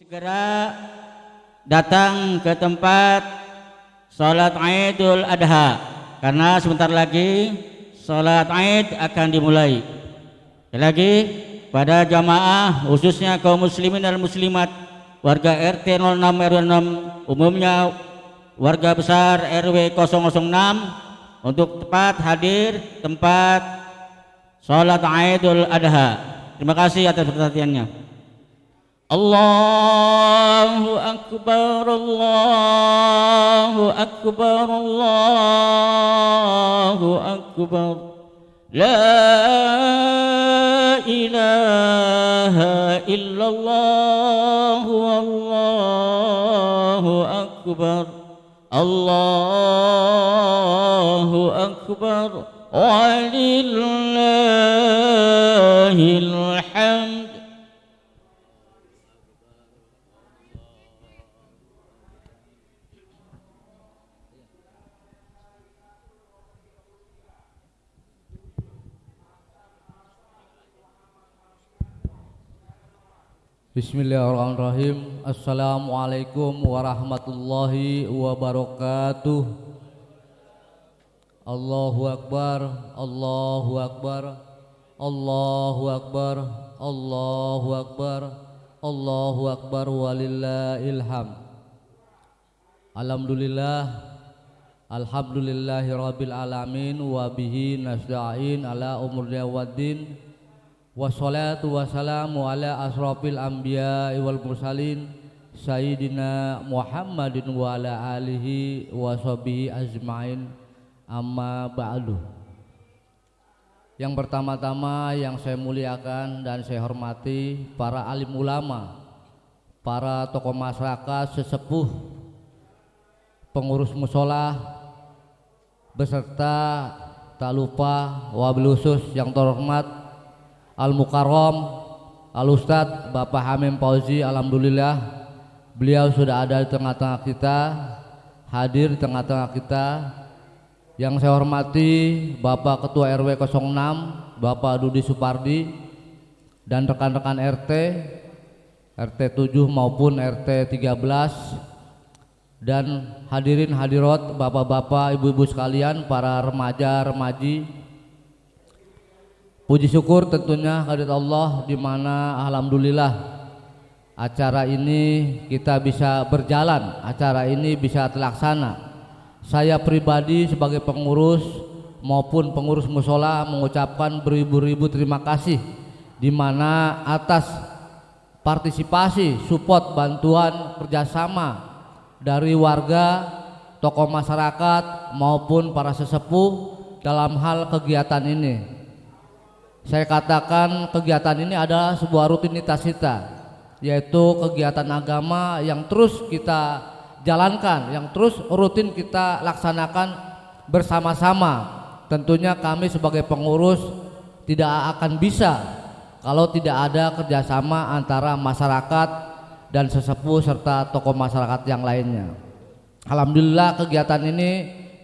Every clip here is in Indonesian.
segera datang ke tempat sholat Idul Adha karena sebentar lagi sholat Id akan dimulai. Sekali lagi pada jamaah khususnya kaum muslimin dan muslimat warga RT 06 RW 6 umumnya warga besar RW 006 untuk tepat hadir tempat sholat Idul Adha. Terima kasih atas perhatiannya. Allahu Akbar, Allahu Akbar, Allahu Akbar. La ilaha illallah, Allahu Akbar, Allahu Akbar, walillahil hamd. Bismillahirrahmanirrahim. Assalamualaikum warahmatullahi wabarakatuh. Allahu Akbar, Allahu Akbar, Allahu Akbar, Allahu Akbar, Allahu Akbar, walillahil hamd. Alhamdulillah, alhamdulillahi rabbil alamin, wa bihi nasta'in ala umuri waddin. Wassalatu wassalamu ala asrafil anbiya wal mursalin Sayyidina Muhammadin wa ala alihi wa sahbihi ajma'in, amma ba'du. Yang pertama-tama yang saya muliakan dan saya hormati para alim ulama, para tokoh masyarakat, sesepuh, pengurus mushola, beserta tak lupa wabil khusus yang terhormat Al-Mukarram Al-Ustadz Bapak Hamim Fauzi. Alhamdulillah beliau sudah ada di tengah-tengah kita, hadir di tengah-tengah kita. Yang saya hormati Bapak Ketua RW 06 Bapak Dudi Supardi dan rekan-rekan RT 7 maupun RT 13, dan hadirin hadirat bapak-bapak ibu-ibu sekalian, para remaja-remaji. Puji syukur tentunya kehadirat Allah, di mana alhamdulillah acara ini kita bisa berjalan, acara ini bisa terlaksana. Saya pribadi sebagai pengurus maupun pengurus mushola mengucapkan beribu-ribu terima kasih, di mana atas partisipasi, support, bantuan, kerjasama dari warga, tokoh masyarakat maupun para sesepuh dalam hal kegiatan ini. Saya katakan kegiatan ini adalah sebuah rutinitas kita, yaitu kegiatan agama yang terus kita jalankan, yang terus rutin kita laksanakan bersama-sama. Tentunya kami sebagai pengurus tidak akan bisa kalau tidak ada kerjasama antara masyarakat dan sesepuh serta tokoh masyarakat yang lainnya. Alhamdulillah kegiatan ini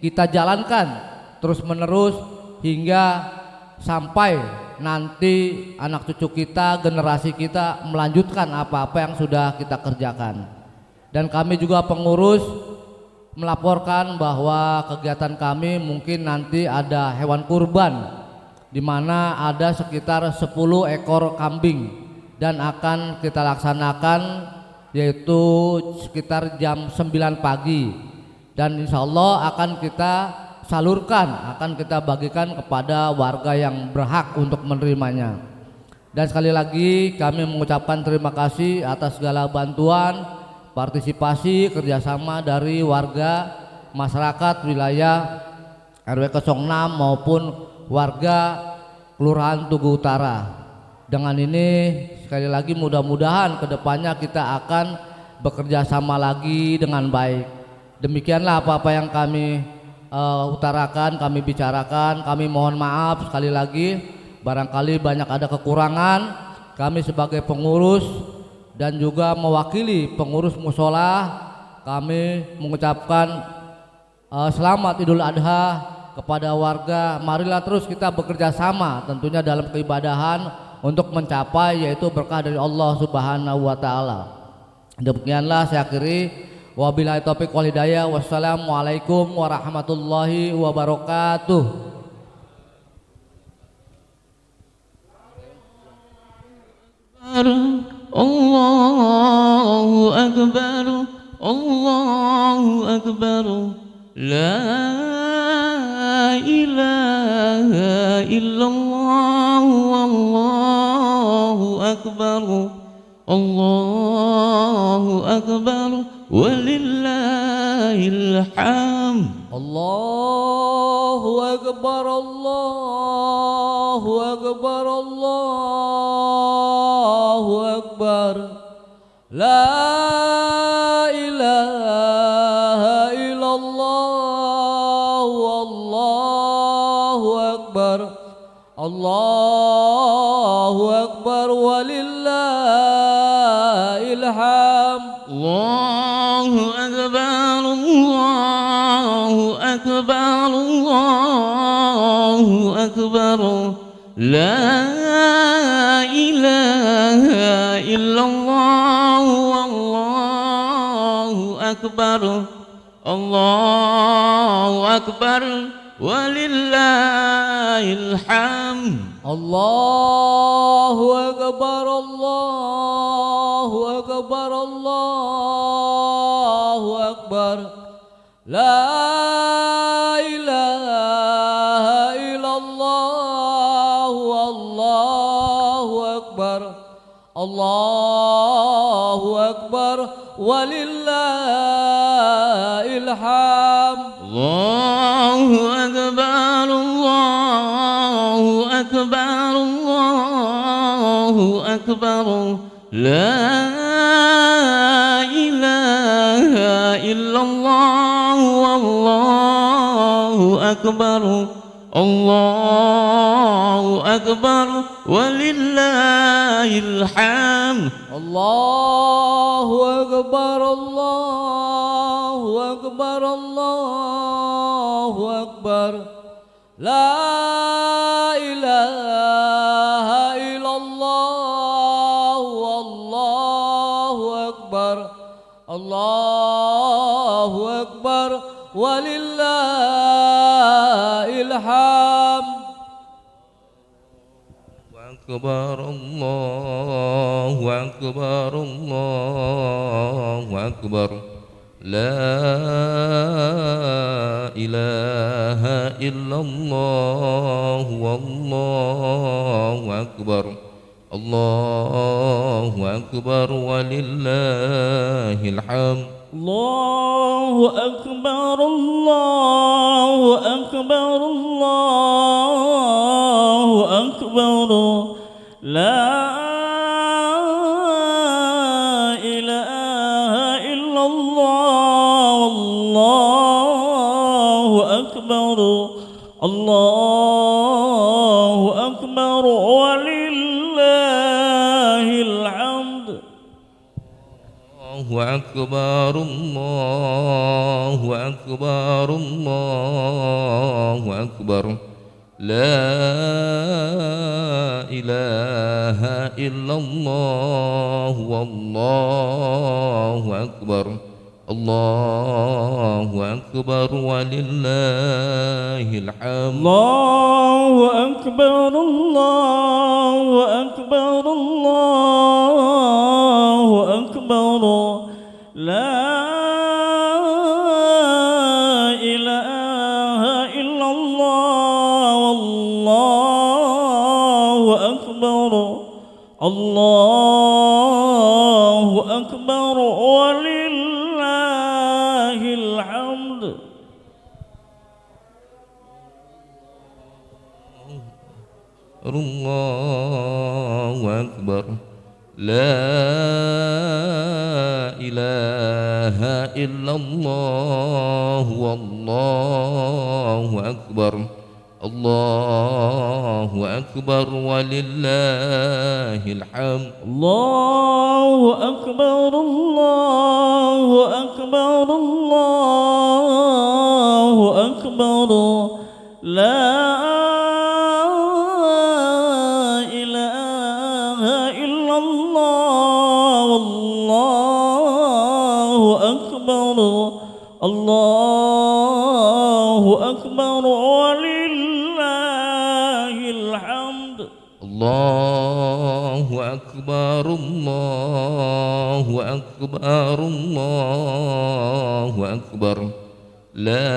kita jalankan terus menerus hingga sampai nanti anak cucu kita, generasi kita melanjutkan apa-apa yang sudah kita kerjakan. Dan kami juga pengurus melaporkan bahwa kegiatan kami mungkin nanti ada hewan kurban, di mana ada sekitar 10 ekor kambing, dan akan kita laksanakan yaitu sekitar jam 9 pagi, dan insya Allah akan kita salurkan, akan kita bagikan kepada warga yang berhak untuk menerimanya. Dan sekali lagi kami mengucapkan terima kasih atas segala bantuan, partisipasi, kerjasama dari warga masyarakat wilayah RW 06 maupun warga Kelurahan Tugu Utara. Dengan ini sekali lagi mudah-mudahan kedepannya kita akan bekerja sama lagi dengan baik. Demikianlah apa-apa yang kami utarakan, kami bicarakan. Kami mohon maaf sekali lagi barangkali banyak ada kekurangan. Kami sebagai pengurus dan juga mewakili pengurus mushola, kami mengucapkan selamat Idul Adha kepada warga. Marilah terus kita bekerja sama tentunya dalam keibadahan untuk mencapai yaitu berkah dari Allah Subhanahu wa taala. Demikianlah saya akhiri. Wabillahi taufiq wal hidayah. Wassalamualaikum warahmatullahi wabarakatuh. Allahu Akbar, Allahu Akbar, la ilaha illallah, Allahu Akbar, Allahu Akbar, walillahil hamd. Allahu Akbar, Allahu Akbar, Allahu Akbar, la ilaha illallah, Allahu Akbar, Allahu Akbar, walillahil hamd. Allahu Akbar, Allahu Akbar, Allahu Akbar, la ilaha illallah, Allahu Akbar, Allahu Akbar, walillahil hamd. Allahu Akbar, Allahu Akbar, Allahu Akbar, la ilaha illallah, Allahu Akbar, Allahu Akbar, walillahil hamd. Allahu Akbar, Allahu Akbar, Allahu Akbar, la ilaha illallah, Allahu Akbar, Allahu Akbar, walillahil hamd. Allahu Akbar, Allahu Akbar, Allahu Akbar, la ilaha illallah, Allahu Akbar, Allahu Akbar, walillahil hamd. Akbar, Allahu Akbar, Allahu Akbar, la ilaha illallah, Allahu Akbar, Allahu Akbar, walillahil hamd. Allahu Akbar, Allahu Akbar, Allahu Akbar, la ilaha illallah, Allahu Akbar, Allahu Akbar, walillahil hamd. Allahu Akbar, Allahu Akbar, Allahu Akbar, la ilaha illallah, Allahu Akbar, Allahu Akbar, walillahil hamd. Allahu Akbar, Allahu Akbar, Allahu Akbar, la ilaha illallah, Allahu Akbar, Allahu Akbar, walillahil hamd. Allahu Akbar, la ilaha illallah, Allahu Akbar, Allahu Akbar, walillahil hamd. Allahu Akbar, Allahu Akbar, Allahu Akbar, la ilaha illallah, الله أكبر ولله الحمد الله أكبر الله أكبر الله أكبر لا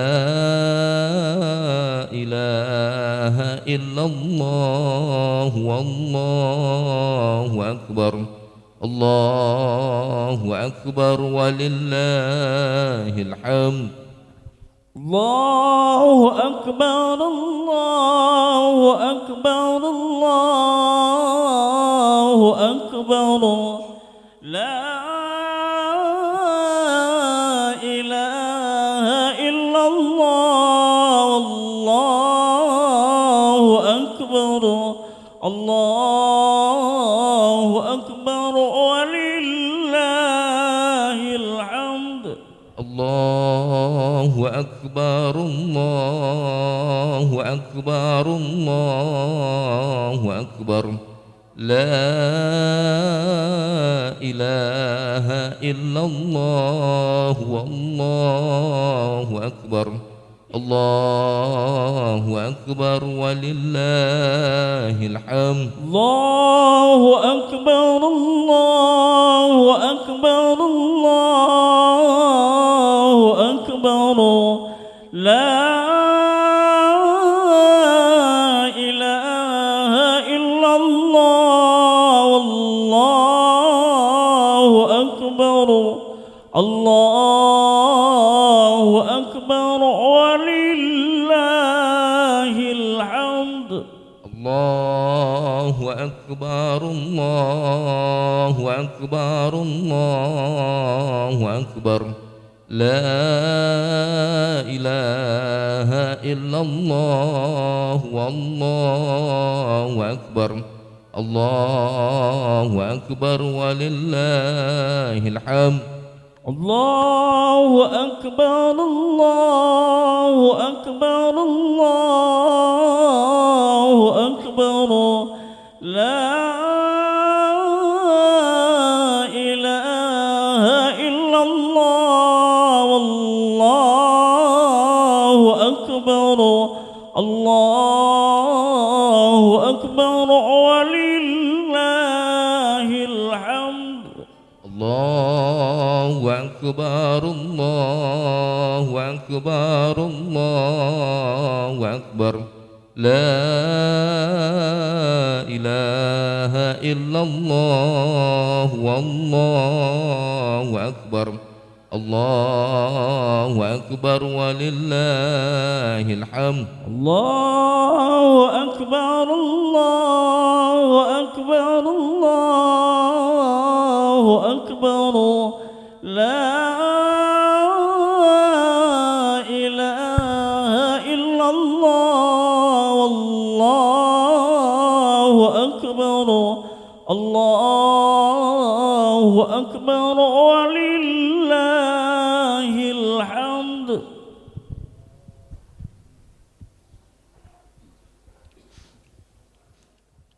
إله إلا الله والله أكبر الله أكبر ولله الحمد الله أكبر الله أكبر الله أكبر لا إله إلا الله الله أكبر الله أكبر ولله الحمد الله أكبر الله أكبر الله أكبر لا إله إلا الله والله أكبر الله أكبر ولله الحمد الله أكبر الله أكبر الله أكبر لا إله إلا الله والله أكبر الله أكبر ولله الحمد الله أكبر الله أكبر الله أكبر لا إله إلا الله والله أكبر الله أكبر ولله الحمد الله أكبر الله أكبر الله أكبر لا إله إلا الله والله أكبر الله أكبر ولله الحمد الله أكبر الله أكبر الله أكبر لا إله إلا الله والله أكبر الله أكبر ولله الحمد الله أكبر الله أكبر الله أكبر لا إله إلا الله والله أكبر الله أكبر ولله الحمد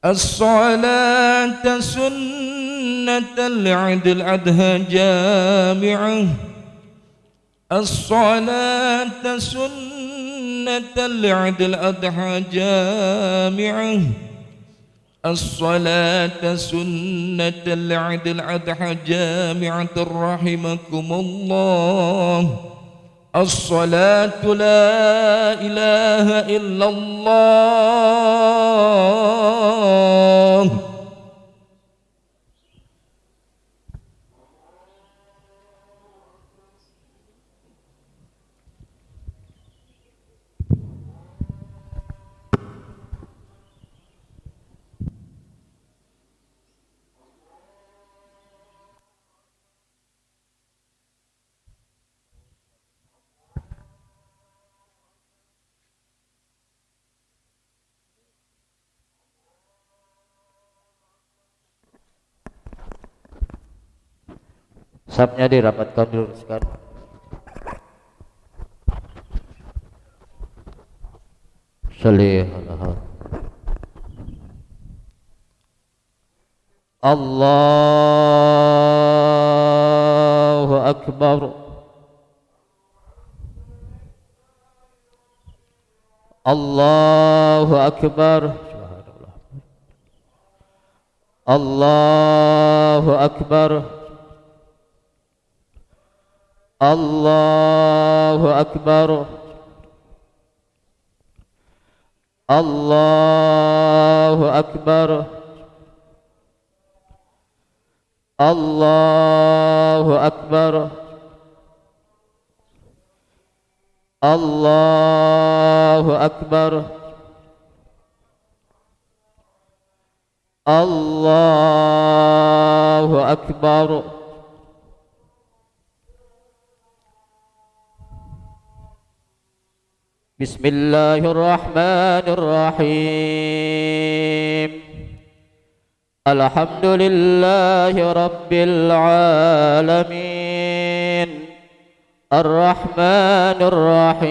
الصلاة سنة العيد الأضحى جامعة الصلاة سنة العيد الأضحى جامعة الصلاة سنة العيد الأضحى جامعة رحمكم الله الصلاة لا إله إلا الله Sapnya dirapatkan diluruskan. Salih Allahu Akbar. Allahu Akbar. Allahu Akbar. Allahu Akbar. Allahu Akbar. Allahu Akbar. Allahu Akbar. Allahu Akbar. Bismillahirrahmanirrahim. Alhamdulillahi rabbil alamin. Ar-Rahmanir Rahim.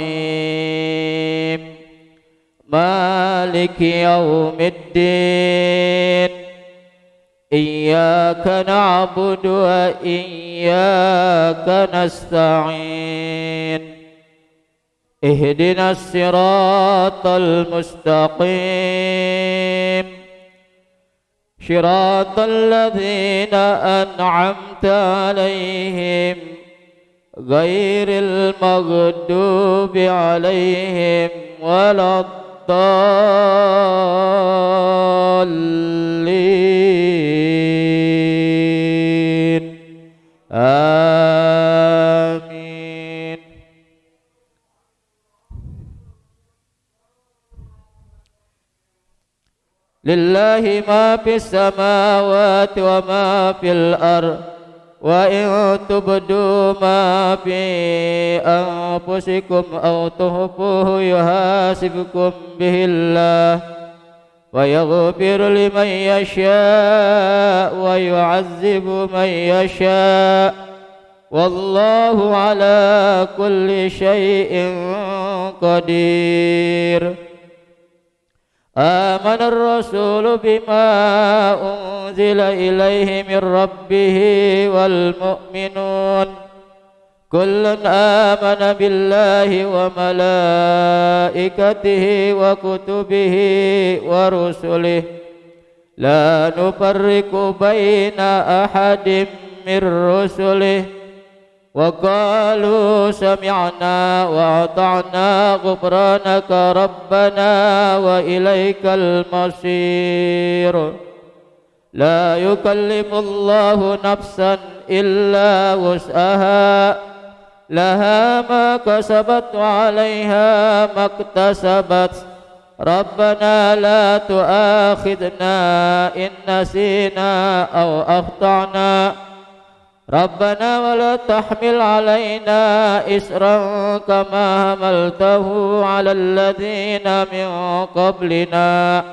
Maliki yaumiddin. Iyyaka na'budu wa iyyaka nasta'in. Ihdinas siratal mustaqim. Siratal ladzina an'amta 'alaihim ghairil maghdubi 'alaihim waladdallin. Amin. Lillahi ma fis samawati wa ma fil ardh wa in tubdu ma fi anfusikum aw tukhfuhu yuhasibkum bihillah wa yaghfiru liman yasha wa yu'azzibu man yasha wallahu ala kulli syai'in qadir. آمن الرسول بما أنزل إليه من ربه والمؤمنون كل آمن بالله وملائكته وكتبه ورسله لا نفرق بين أحد من رسله وقالوا سمعنا وأطعنا غفرانك ربنا وإليك المصير. لا يكلف الله نفسا إلا وسعها لها ما كسبت وعليها ما اكتسبت. ربنا لا تؤاخذنا إن نسينا أو أخطأنا ربنا ولا تحمل علينا إسرا كما حملته على الذين من قبلنا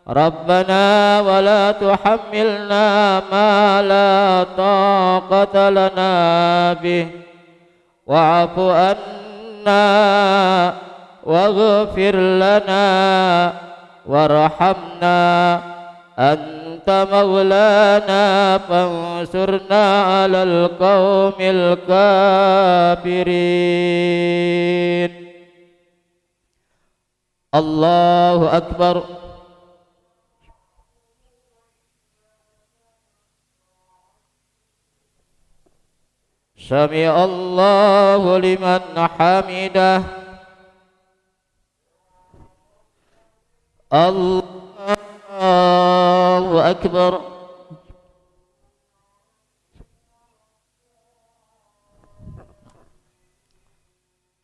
ربنا ولا تحملنا ما لا طاقة لنا به واعف عنا واغفر لنا وارحمنا أنت مولانا فانصرنا على القوم الكافرين. الله أكبر. سمع الله لمن حمده. الله أكبر.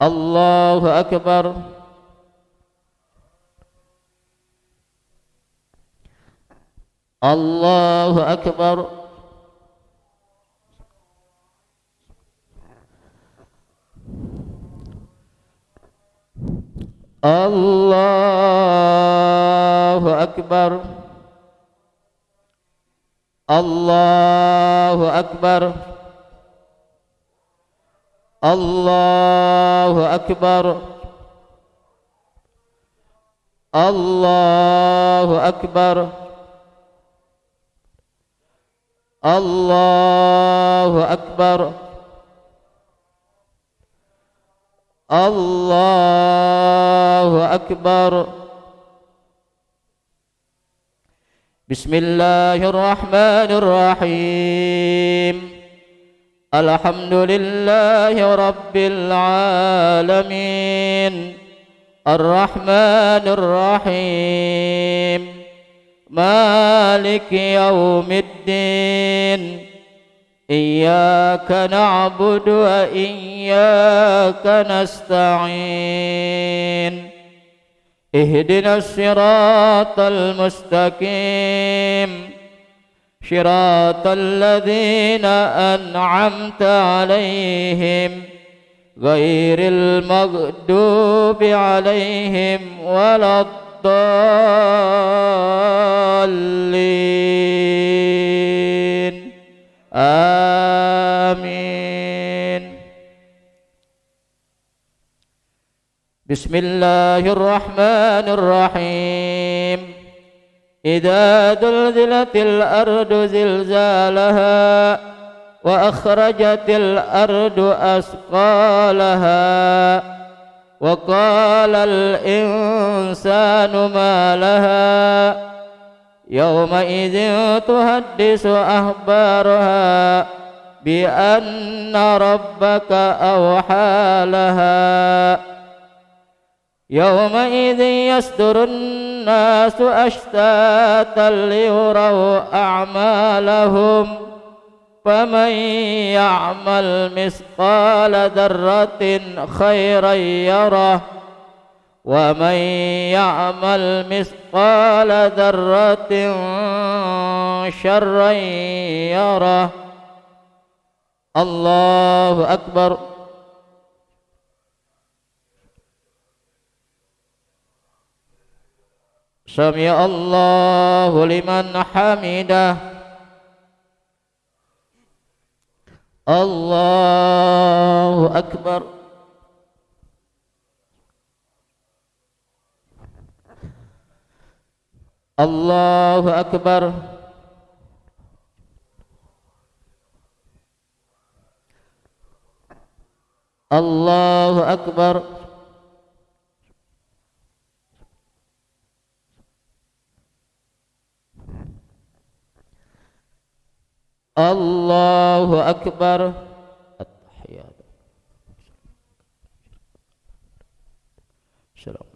الله أكبر. الله أكبر. الله أكبر. الله أكبر. الله أكبر. الله أكبر. الله أكبر. الله أكبر. بسم الله الرحمن الرحيم. الحمد لله رب العالمين الرحمن الرحيم مالك يوم الدين إياك نعبد وإياك نستعين اهدنا الصراط المستقيم صراط الذين أنعمت عليهم غير المغضوب عليهم ولا الضالين آمين. بسم الله الرحمن الرحيم. إذا زلزلت الأرض زلزالها وأخرجت الأرض أثقالها وقال الإنسان ما لها يومئذ تحدث أخبارها بأن ربك أوحى لها يومئذ يصدر الناس أشتاتا ليروا أعمالهم فمن يعمل مثقال ذرة خيرا يره ومن يعمل مثقال ذرة شرا يره. الله أكبر. سمع الله لمن حمده. الله أكبر. الله أكبر. الله أكبر. الله أكبر. التحيات. السلام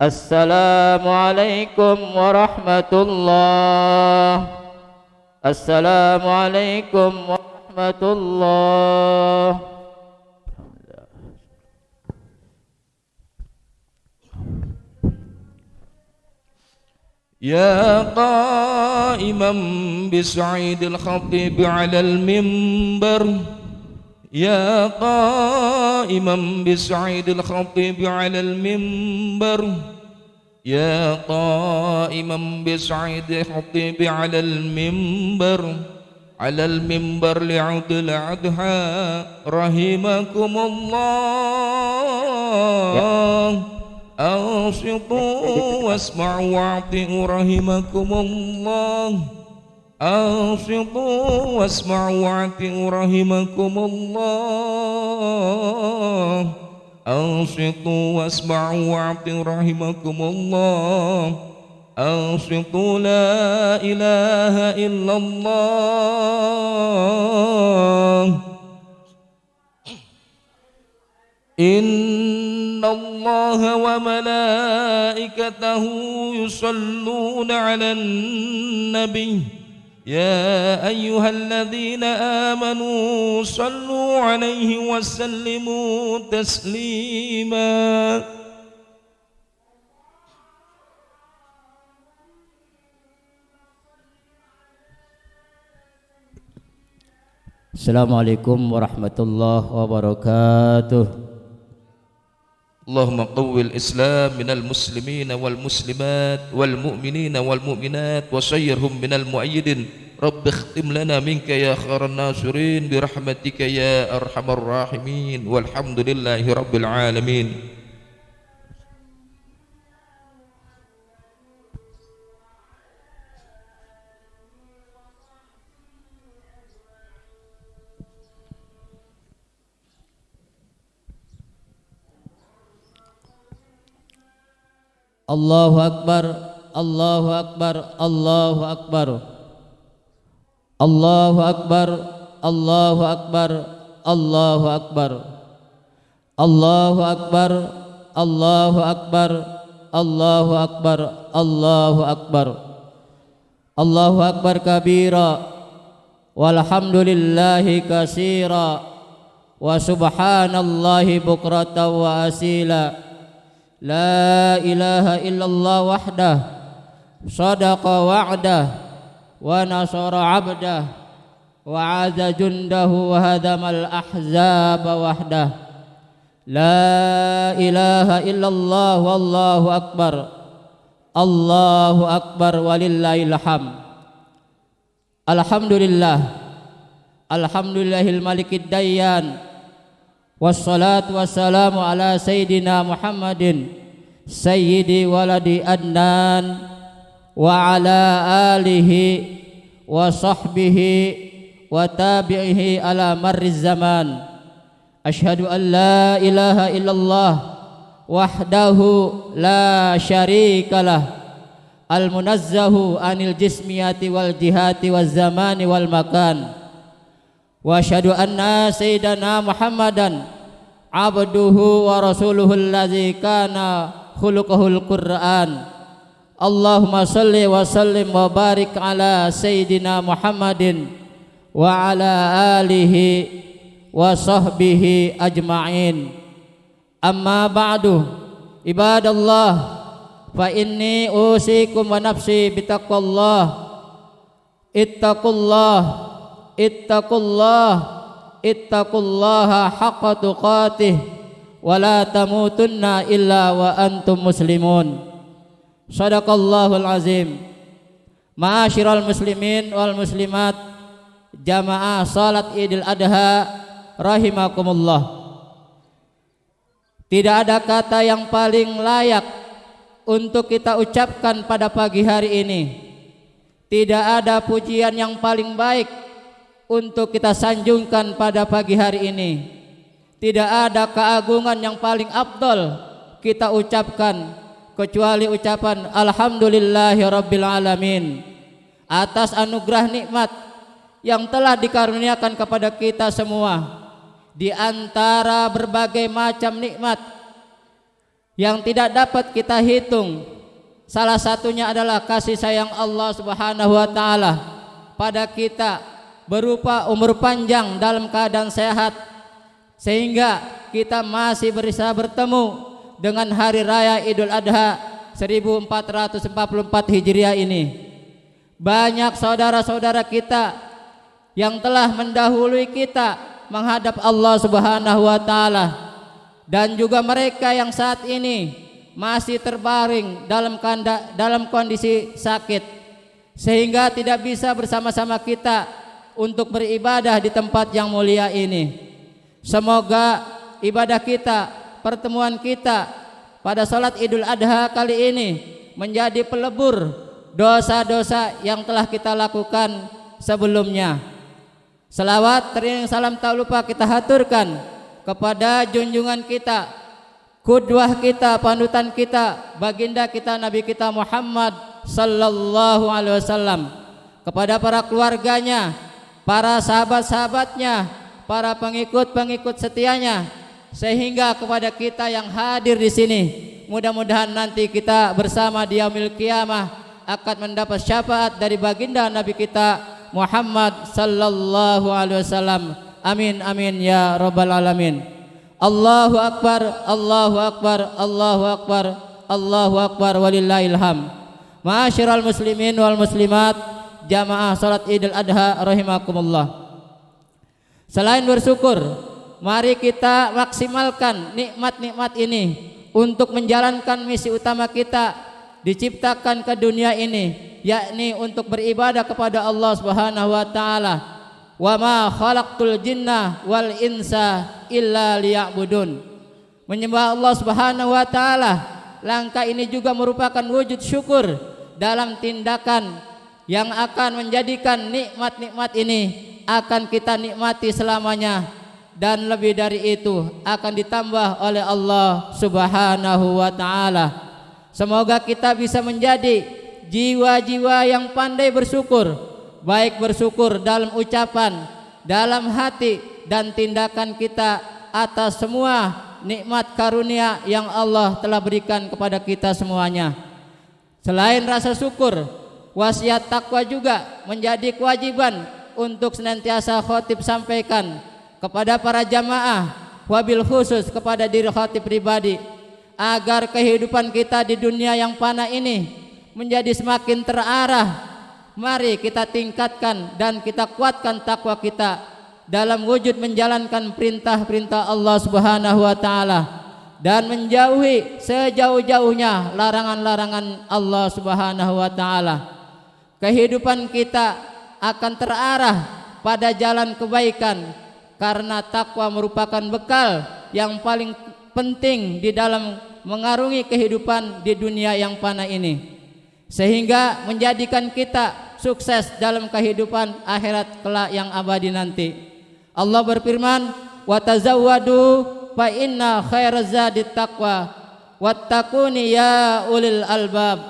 السلام عليكم ورحمة الله. السلام عليكم ورحمة الله. يا قائما بسعيد الخطيب على المنبر يا قائما بسعيد الخطيب على المنبر يا قائما بسعيد الخطيب على المنبر لعود الأضحى رحمكم الله. أنصتوا واسمعوا واعطوا رحمكم الله. أنصتوا واسمعوا واعطوا رحمكم الله. أنصتوا واسمعوا واعطوا رحمكم الله. أنصتوا لا إله إلا الله. إن الله وملائكته يصلون على النبي يا أيها الذين آمنوا صلوا عليه وسلموا تسليما. Assalamualaikum warahmatullahi wabarakatuh. اللهم قو الإسلام من المسلمين والمسلمات والمؤمنين والمؤمنات وصيرهم من المؤيدين رب اختم لنا منك يا خير الناصرين برحمتك يا أرحم الراحمين والحمد لله رب العالمين. Allahu Akbar, Allahu Akbar, Allahu Akbar, Allahu Akbar, Allahu Akbar, Allahu Akbar, Allahu Akbar, Allahu Akbar, Allahu Akbar, Allahu Akbar, Allahu Akbar kabira, walhamdulillahi katsira, wa subhanallahi bukratan wa asila. La ilaha illallah wahdah, sadaqa wa'dah, wa nasara abdah, wa aza jundahu wa hadamal ahzaba wahdah. La ilaha illallah wallahu akbar, Allahu akbar walillahil hamd. Alhamdulillah, alhamdulillahil malikid dayyan, wassalatu wassalamu ala sayyidina Muhammadin sayyidi waladi adnan wa ala alihi wa sahbihi wa tabi'ihi ala marriz zaman. Asyhadu an la ilaha illallah wahdahu la syarikalah al-munazzahu anil jismiyati wal jihati waz zamani wal makan. Wa asyhadu anna sayyidana Muhammadan abduhu wa rasuluhu allazi kana khuluquhul Qur'an. Allahumma salli wa sallim wa barik ala sayyidina Muhammadin wa ala alihi wa sahbihi ajma'in. Amma ba'du, ibadallah, fa inni usikum wa nafsi bitaqwallah. Ittaqullah, ittaqullah, ittaqullaha haqqa tuqatih, wa la tamutunna illa wa antum muslimun. Shadaqallahul azim. Ma'asyiral muslimin wal muslimat, jamaah salat Idul Adha rahimakumullah. Tidak ada kata yang paling layak untuk kita ucapkan pada pagi hari ini. Tidak ada pujian yang paling baik untuk kita sanjungkan pada pagi hari ini. Tidak ada keagungan yang paling afdal kita ucapkan kecuali ucapan alhamdulillahi rabbil alamin atas anugerah nikmat yang telah dikaruniakan kepada kita semua. Di antara berbagai macam nikmat yang tidak dapat kita hitung, salah satunya adalah kasih sayang Allah Subhanahu wa taala pada kita berupa umur panjang dalam keadaan sehat, sehingga kita masih bisa bertemu dengan hari raya Idul Adha 1444 Hijriah ini. Banyak saudara-saudara kita yang telah mendahului kita menghadap Allah Subhanahu wa taala, dan juga mereka yang saat ini masih terbaring dalam kondisi sakit sehingga tidak bisa bersama-sama kita untuk beribadah di tempat yang mulia ini. Semoga ibadah kita, pertemuan kita pada salat Idul Adha kali ini menjadi pelebur dosa-dosa yang telah kita lakukan sebelumnya. Selawat teriring salam tak lupa kita haturkan kepada junjungan kita, qudwah kita, panutan kita, baginda kita Nabi kita Muhammad sallallahu alaihi wasallam, kepada para keluarganya, para sahabat-sahabatnya, para pengikut-pengikut setianya, sehingga kepada kita yang hadir di sini. Mudah-mudahan nanti kita bersama di yaumil qiyamah akan mendapat syafaat dari baginda Nabi kita Muhammad sallallahu alaihi wasallam. Amin amin ya rabbal alamin. Allahu akbar, Allahu akbar, Allahu akbar, Allahu akbar walillahil hamd. Ma'asyiral muslimin wal muslimat, jamaah salat Idul Adha rahimakumullah. Selain bersyukur, mari kita maksimalkan nikmat-nikmat ini untuk menjalankan misi utama kita, diciptakan ke dunia ini, yakni untuk beribadah kepada Allah Subhanahu wa taala. Wa ma khalaqtul jinna wal insa illa liya'budun. Menyembah Allah Subhanahu wa taala, langkah ini juga merupakan wujud syukur dalam tindakan yang akan menjadikan nikmat-nikmat ini akan kita nikmati selamanya, dan lebih dari itu akan ditambah oleh Allah Subhanahu wa taala. Semoga kita bisa menjadi jiwa-jiwa yang pandai bersyukur, baik bersyukur dalam ucapan, dalam hati, dan tindakan kita atas semua nikmat karunia yang Allah telah berikan kepada kita semuanya. Selain rasa syukur, wasiat takwa juga menjadi kewajiban untuk senantiasa khatib sampaikan kepada para jamaah, wabil khusus kepada diri khatib pribadi, agar kehidupan kita di dunia yang fana ini menjadi semakin terarah. Mari kita tingkatkan dan kita kuatkan takwa kita dalam wujud menjalankan perintah-perintah Allah Subhanahu wa taala dan menjauhi sejauh-jauhnya larangan-larangan Allah Subhanahu wa taala. Kehidupan kita akan terarah pada jalan kebaikan karena takwa merupakan bekal yang paling penting di dalam mengarungi kehidupan di dunia yang fana ini, sehingga menjadikan kita sukses dalam kehidupan akhirat kelak yang abadi nanti. Allah berfirman, wa tazawwadu fa inna khairaz zadit taqwa wattaquni ya ulil albab.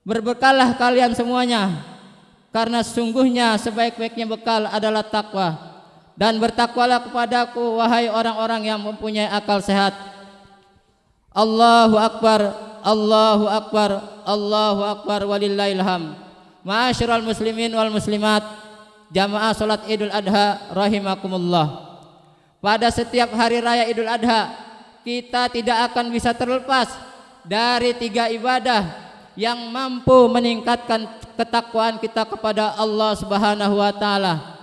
Berbekallah kalian semuanya, karena sungguhnya sebaik-baiknya bekal adalah takwa, dan bertakwalah kepadaku wahai orang-orang yang mempunyai akal sehat. Allahu akbar, Allahu akbar, Allahu akbar, walillahil hamd. Ma'asyiral muslimin wal muslimat, jamaah salat Idul Adha rahimakumullah. Pada setiap hari raya Idul Adha, kita tidak akan bisa terlepas dari 3 ibadah yang mampu meningkatkan ketakwaan kita kepada Allah Subhanahu wa taala.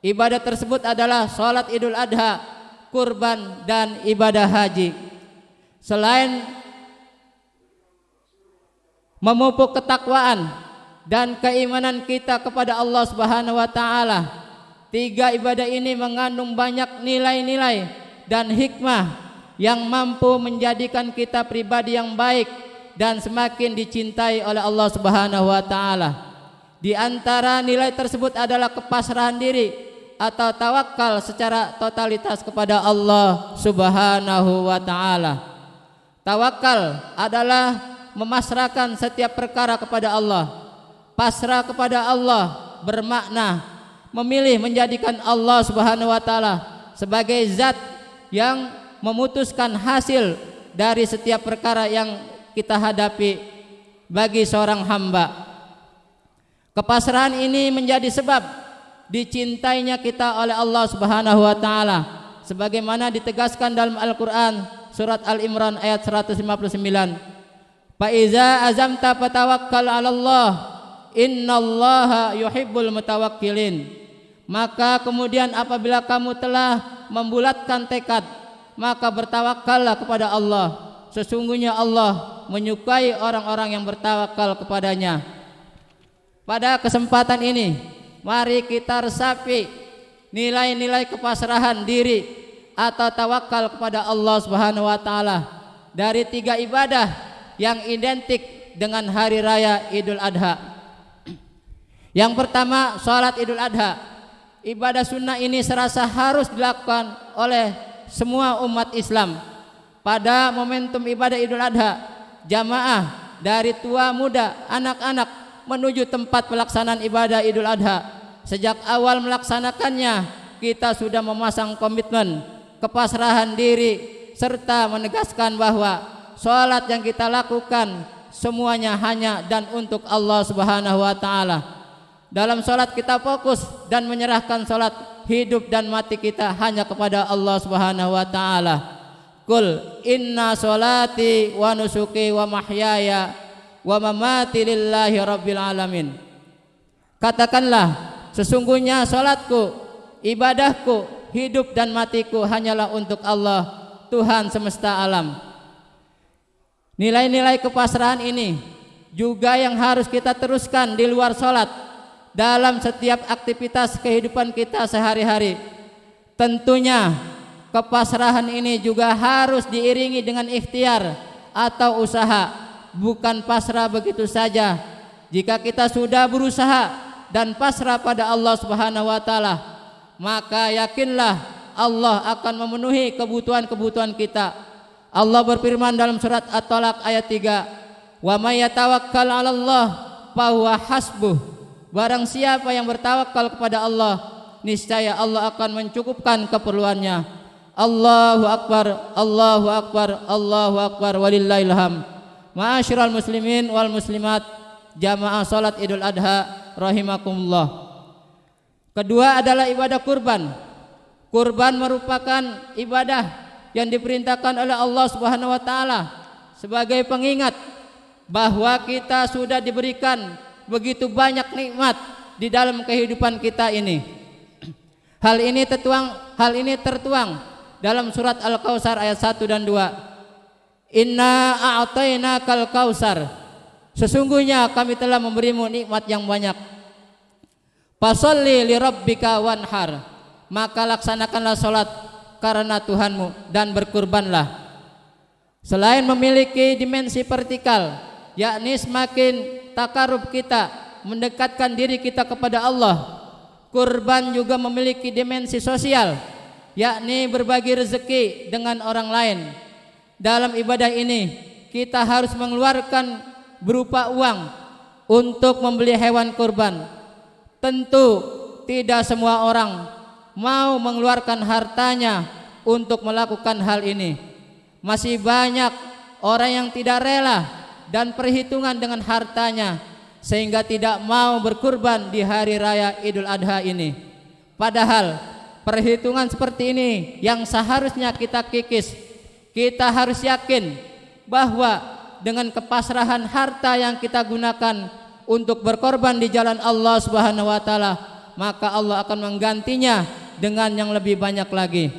Ibadah tersebut adalah salat Idul Adha, kurban, dan ibadah haji. Selain memupuk ketakwaan dan keimanan kita kepada Allah Subhanahu wa taala, 3 ibadah ini mengandung banyak nilai-nilai dan hikmah yang mampu menjadikan kita pribadi yang baik dan semakin dicintai oleh Allah Subhanahu wa taala. Di antara nilai tersebut adalah kepasrahan diri atau tawakal secara totalitas kepada Allah Subhanahu wa taala. Tawakal adalah memasrahkan setiap perkara kepada Allah. Pasrah kepada Allah bermakna memilih menjadikan Allah Subhanahu wa taala sebagai zat yang memutuskan hasil dari setiap perkara yang kita hadapi bagi seorang hamba. Kepasrahan ini menjadi sebab dicintainya kita oleh Allah Subhanahu wa taala, sebagaimana ditegaskan dalam Al-Qur'an surat Al-Imran ayat 159. Fa iza azamta fatawakkal 'alallah, innallaha yuhibbul mutawakkilin. Maka kemudian apabila kamu telah membulatkan tekad, maka bertawakallah kepada Allah. Sesungguhnya Allah menyukai orang-orang yang bertawakal kepadanya. Pada kesempatan ini, mari kita resapi nilai-nilai kepasrahan diri atau tawakal kepada Allah Subhanahu wa taala dari 3 ibadah yang identik dengan hari raya Idul Adha. Yang pertama, salat Idul Adha. Ibadah sunnah ini serasa harus dilakukan oleh semua umat Islam. Pada momentum ibadah Idul Adha, jamaah dari tua muda, anak-anak menuju tempat pelaksanaan ibadah Idul Adha. Sejak awal melaksanakannya, kita sudah memasang komitmen, kepasrahan diri, serta menegaskan bahwa salat yang kita lakukan semuanya hanya dan untuk Allah Subhanahu wa taala. Dalam salat kita fokus dan menyerahkan salat hidup dan mati kita hanya kepada Allah Subhanahu wa taala. Qul inna sholati wa nusuki wa mahyaya wa mamati lillahi rabbil alamin. Katakanlah, sesungguhnya salatku, ibadahku, hidup dan matiku hanyalah untuk Allah, Tuhan semesta alam. Nilai-nilai kepasrahan ini juga yang harus kita teruskan di luar sholat, dalam setiap aktivitas kehidupan kita sehari-hari. Tentunya kepasrahan ini juga harus diiringi dengan ikhtiar atau usaha, bukan pasrah begitu saja. Jika kita sudah berusaha dan pasrah pada Allah Subhanahu wa taala, maka yakinlah Allah akan memenuhi kebutuhan-kebutuhan kita. Allah berfirman dalam surat At-Talaq ayat 3, "Wa may yatawakkal 'alallah fahuwa hasbuh." Barang siapa yang bertawakal kepada Allah, niscaya Allah akan mencukupkan keperluannya. Allahu akbar, Allahu akbar, Allahu akbar, walillahil hamd. Ma'asyiral muslimin wal muslimat, jamaah salat Idul Adha rahimakumullah. Kedua adalah ibadah kurban. Kurban merupakan ibadah yang diperintahkan oleh Allah Subhanahu wa taala sebagai pengingat bahwa kita sudah diberikan begitu banyak nikmat di dalam kehidupan kita ini. Hal ini tertuang dalam surat Al-Kautsar ayat 1 dan 2. Inna a'tainakal kautsar. Sesungguhnya kami telah memberimu nikmat yang banyak. Fasholli lirabbika wanhar. Maka laksanakanlah salat karena Tuhanmu dan berkurbanlah. Selain memiliki dimensi vertikal, yakni semakin takarub kita, mendekatkan diri kita kepada Allah, kurban juga memiliki dimensi sosial, yakni berbagi rezeki dengan orang lain. Dalam ibadah ini kita harus mengeluarkan berupa uang untuk membeli hewan kurban. Tentu tidak semua orang mau mengeluarkan hartanya untuk melakukan hal ini. Masih banyak orang yang tidak rela dan perhitungan dengan hartanya sehingga tidak mau berkurban di hari raya Idul Adha ini. Padahal perhitungan seperti ini yang seharusnya kita kikis. Kita harus yakin bahwa dengan kepasrahan harta yang kita gunakan untuk berkorban di jalan Allah Subhanahu wa taala, maka Allah akan menggantinya dengan yang lebih banyak lagi.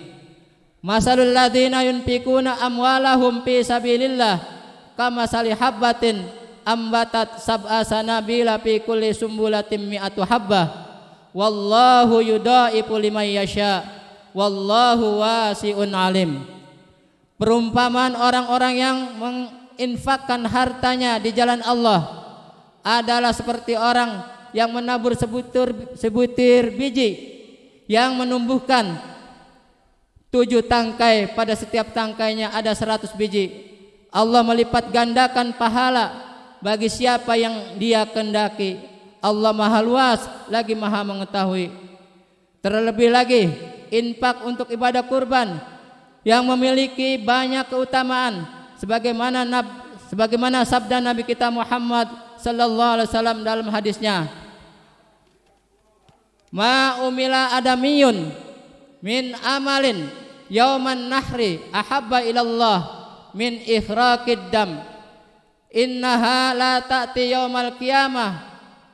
Masalul ladzina yunfikuna amwalahum fi sabilillah kamasali habbatin ambatat sab'a sanabila fi kulli sumbulatin mi'atu habbah wallahu yudaifu liman yasha wallahu wasi'un alim. Perumpamaan orang-orang yang menginfakkan hartanya di jalan Allah adalah seperti orang yang menabur sebutir biji yang menumbuhkan 7 tangkai, pada setiap tangkainya ada 100 biji. Allah melipat gandakan pahala bagi siapa yang Dia kehendaki. Allah Maha Luas lagi Maha mengetahui. Terlebih lagi infak untuk ibadah kurban yang memiliki banyak keutamaan sebagaimana sabda Nabi kita Muhammad sallallahu alaihi wasallam dalam hadisnya, ma umila adamiyun min amalin yauman nahri ahabba ilallah min ikhraqid dam innaha la ta'ti yaumal qiyamah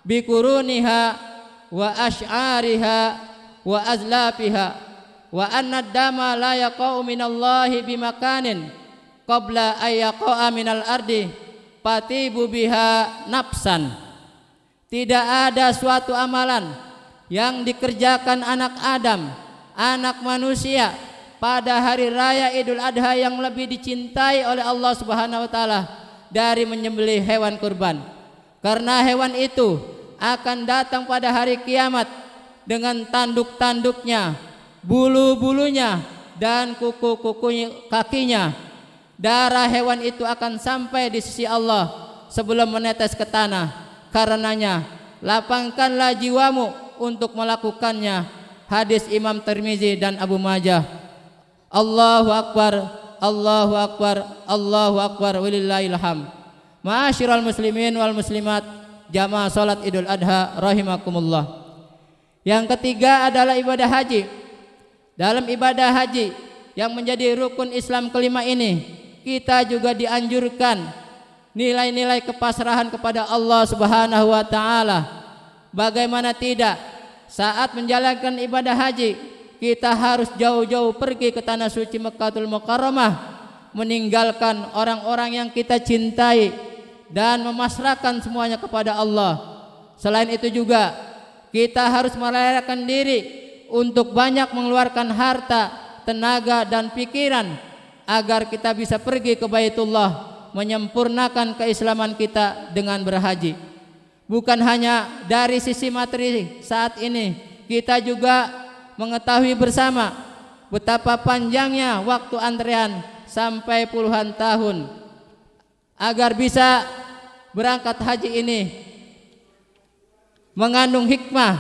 bikuruniha wa ash'ariha wa azlafiha wa anna dama la yaqa'u minallahi bimakanin qabla ay yaqa'a minal ardi patibu biha nafsan. Tidak ada suatu amalan yang dikerjakan anak Adam, anak manusia pada hari raya Idul Adha yang lebih dicintai oleh Allah Subhanahu wa taala dari menyembelih hewan kurban. Karena hewan itu akan datang pada hari kiamat dengan tanduk-tanduknya, bulu-bulunya dan kuku-kuku kakinya. Darah hewan itu akan sampai di sisi Allah sebelum menetes ke tanah. Karenanya lapangkanlah jiwamu untuk melakukannya. Hadis Imam Tirmizi dan Abu Majah. Allahu akbar, Allahu akbar, Allahu akbar, walillahil hamd. Ma'asyiral muslimin wal muslimat, jamaah salat Idul Adha rahimakumullah. Yang ketiga adalah ibadah haji. Dalam ibadah haji yang menjadi rukun Islam kelima ini, kita juga dianjurkan nilai-nilai kepasrahan kepada Allah Subhanahu wa taala. Bagaimana tidak, saat menjalankan ibadah haji kita harus jauh-jauh pergi ke tanah suci Mekkatul Mukarramah meninggalkan orang-orang yang kita cintai dan memasrahkan semuanya kepada Allah. Selain itu juga kita harus merelakan diri untuk banyak mengeluarkan harta, tenaga dan pikiran agar kita bisa pergi ke Baitullah, menyempurnakan keislaman kita dengan berhaji. Bukan hanya dari sisi materi saat ini, kita juga mengetahui bersama betapa panjangnya waktu antrean sampai puluhan tahun agar bisa berangkat haji ini mengandung hikmah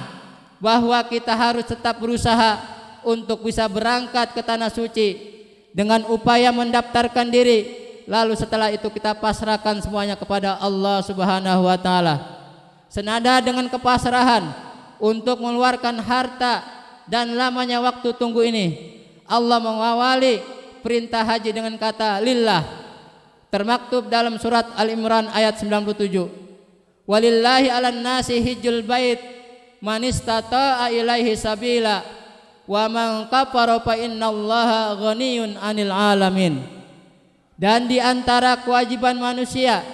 bahwa kita harus tetap berusaha untuk bisa berangkat ke tanah suci dengan upaya mendaftarkan diri, lalu setelah itu kita pasrahkan semuanya kepada Allah Subhanahu wa taala. Senada dengan kepasrahan untuk mengeluarkan harta dan lamanya waktu tunggu ini, Allah mengawali perintah haji dengan kata lillah, termaktub dalam surat Al-Imran ayat 97. Walillahi 'alan nasi hijjul bait man istata'a ilaihi sabila wa man kafara fa innallaha ghaniyun 'anil 'alamin. Dan di antara kewajiban manusia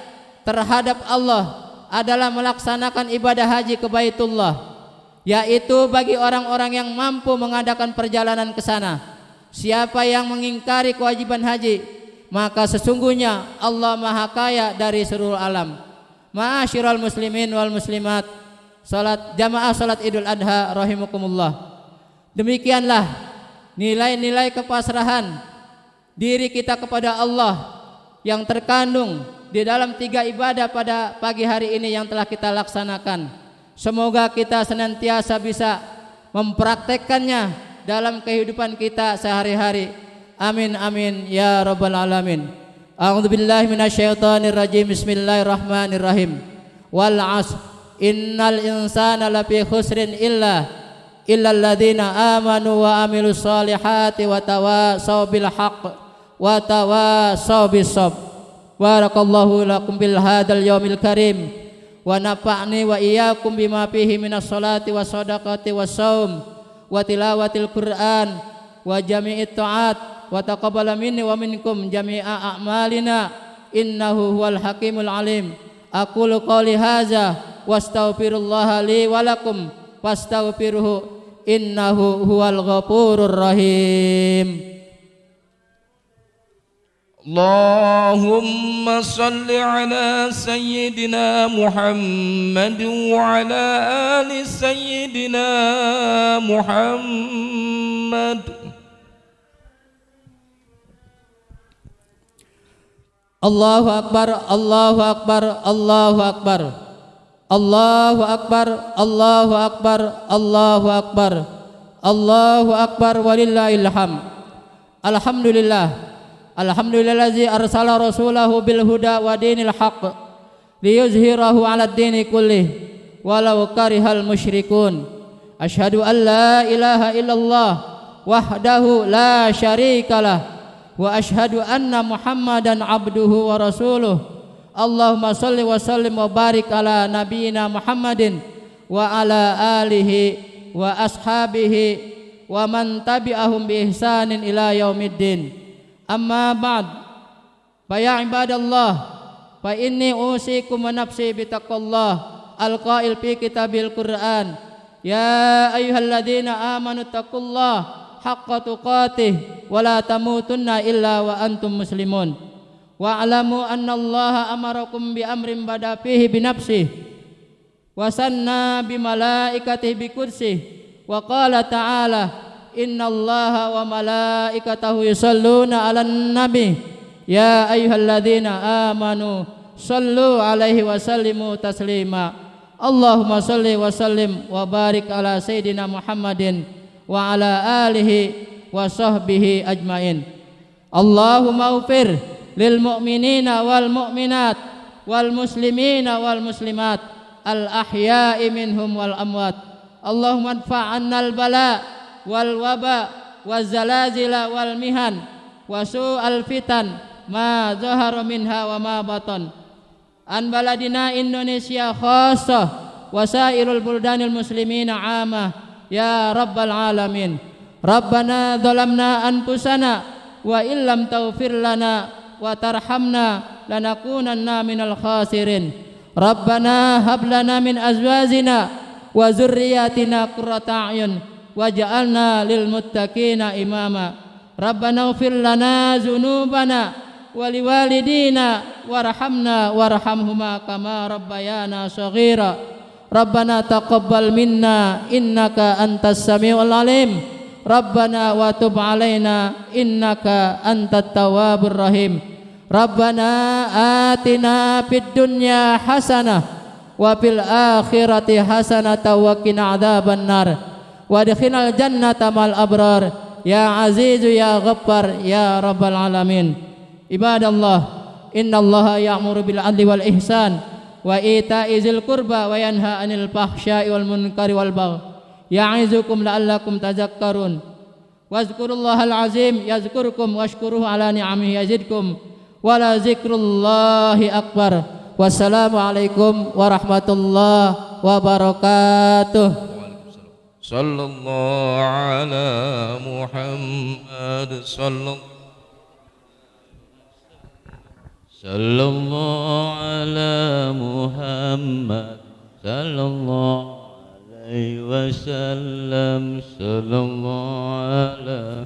terhadap Allah adalah melaksanakan ibadah haji ke Baitullah, yaitu bagi orang-orang yang mampu mengadakan perjalanan ke sana. Siapa yang mengingkari kewajiban haji, maka sesungguhnya Allah Maha Kaya dari seluruh alam. Ma'asyiral muslimin wal muslimat, jamaah salat Idul Adha rahimakumullah. Demikianlah nilai-nilai kepasrahan diri kita kepada Allah yang terkandung di dalam 3 ibadah pada pagi hari ini yang telah kita laksanakan. Semoga kita senantiasa bisa mempraktekkannya dalam kehidupan kita sehari-hari. Amin amin ya rabbal alamin. A'udzubillahi minasyaitonir rajim. Bismillahirrahmanirrahim. Wal 'ashr innal insana lafi khusrin illa alladzina amanu wa amilus solihati wa tawasaw bil haqq wa tawasaw bis sabr. Barakallahu lakum bil hadal yaumil karim wa nafa'ni wa iyyakum bima fihi minas salati was shadaqati was shaum wa tilawatil Qur'an wa jami'it ta'at wa taqabbala minni wa minkum jami'a a'malina innahu huwal hakimul alim. Aqulu qouli hadza wastaghfirullaha li wa lakum fastaghfiruhu innahu huwal ghafurur rahim. Allahumma salli ala sayyidina Muhammad wa ala ali sayyidina Muhammad. Allahu akbar, Allahu akbar, Allahu akbar. Allahu akbar, Allahu akbar, Allahu akbar. Allahu akbar walillahil hamd. Alhamdulillah. Alhamdulillazi arsala rasulahu bil huda wa dinil haqq liyuzhirahu 'alad dini kullih walau karihal musyrikun. Asyhadu an la ilaha illallah wahdahu la syarikalah wa asyhadu anna Muhammadan abduhu wa rasuluh. Allahumma shalli wa sallim wa barik ala nabiyyina Muhammadin wa ala alihi wa ashabihi wa man tabi'ahum bi ihsanin ila yaumiddin. Amma ba'd, fa ya ibadallah, fa inni usikum wa nafsi bitaqwallah al-qail fi kitabil Qur'an. Ya ayyuhalladzina amanu taqullaha haqqa tuqatih wa la tamutunna illa wa antum muslimun. Wa'lamu anna Allaha amarakum bi amrin bada fihi bi nafsihi wa sanna bi malaikatihi bi kursihi wa qala ta'ala innallaha wa malaikatahu yusalluna 'alan nabi ya ayyuhalladzina amanu sallu 'alaihi wa sallimu taslima. Allahumma salli wa sallim wa barik ala sayyidina Muhammadin wa ala alihi wa sahbihi ajmain. Allahumma ighfir lil mu'minina wal mu'minat wal muslimina wal muslimat al ahya'i minhum wal amwat. Allahumma adfa'anna al bala wal waba waz zalazila wal mihan wa su'al fitan ma zahara minha wa ma batan an baladina Indonesia khassah wa sairul buldanil muslimina 'amah ya rabbal alamin. Rabbana zalamna anfusana wa illam taghfir lana wa tarhamna lanakunanna minal khasirin. Rabbana hab lana min azwajina wa dzurriyyatina qurrata a'yun waj'alna lil muttaqina imama. Rabbana ighfir lana dzunubana wa liwalidina warhamna warhamhuma kama rabbayana shaghira. Rabbana taqabbal minna innaka antas samiul alim. Rabbana wa tub alaina innaka antat tawwabur rahim. Rabbana atina fid dunya hasanah wa fil akhirati hasanah wa qina adzabannar wa adkhilnal jannata mal abrar ya azizu ya ghaffar ya rabbal alamin. Ibadallah, innallaha ya'muru bil adli wal ihsan wa ita'i dzil qurba wa yanha 'anil fahsya'i wal munkari wal baghi ya'izukum la'allakum tadhakkarun. Wazkurullahal azim yazkurkum washkuruhu ala ni'amihi yazidkum wa la zikrullahi akbar. Wassalamu alaikum warahmatullahi wabarakatuh. Sallallahu ala Muhammad sallallahu ala Muhammad sallallahu alaihi wasallam. Sallallahu ala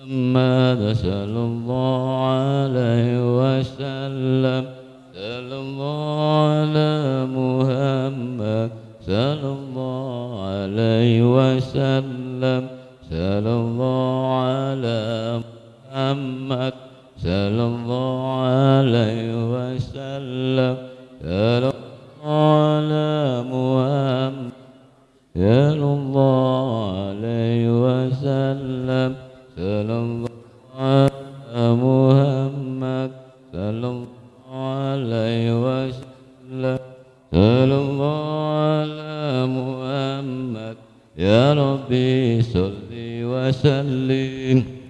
Muhammad sallallahu alaihi wasallam. Sallallahu ala Muhammad sallallahu alaihi wasallam. Sallallahu ala Muhammad sallallahu alaihi wasallam. Sallallahu ala Muhammad sallallahu alaihi wasallam. Sallallahu ala Muhammad sallallahu alaihi wasallam. Sallallahu ala Muhammad ya Rabbi salli wa sallim.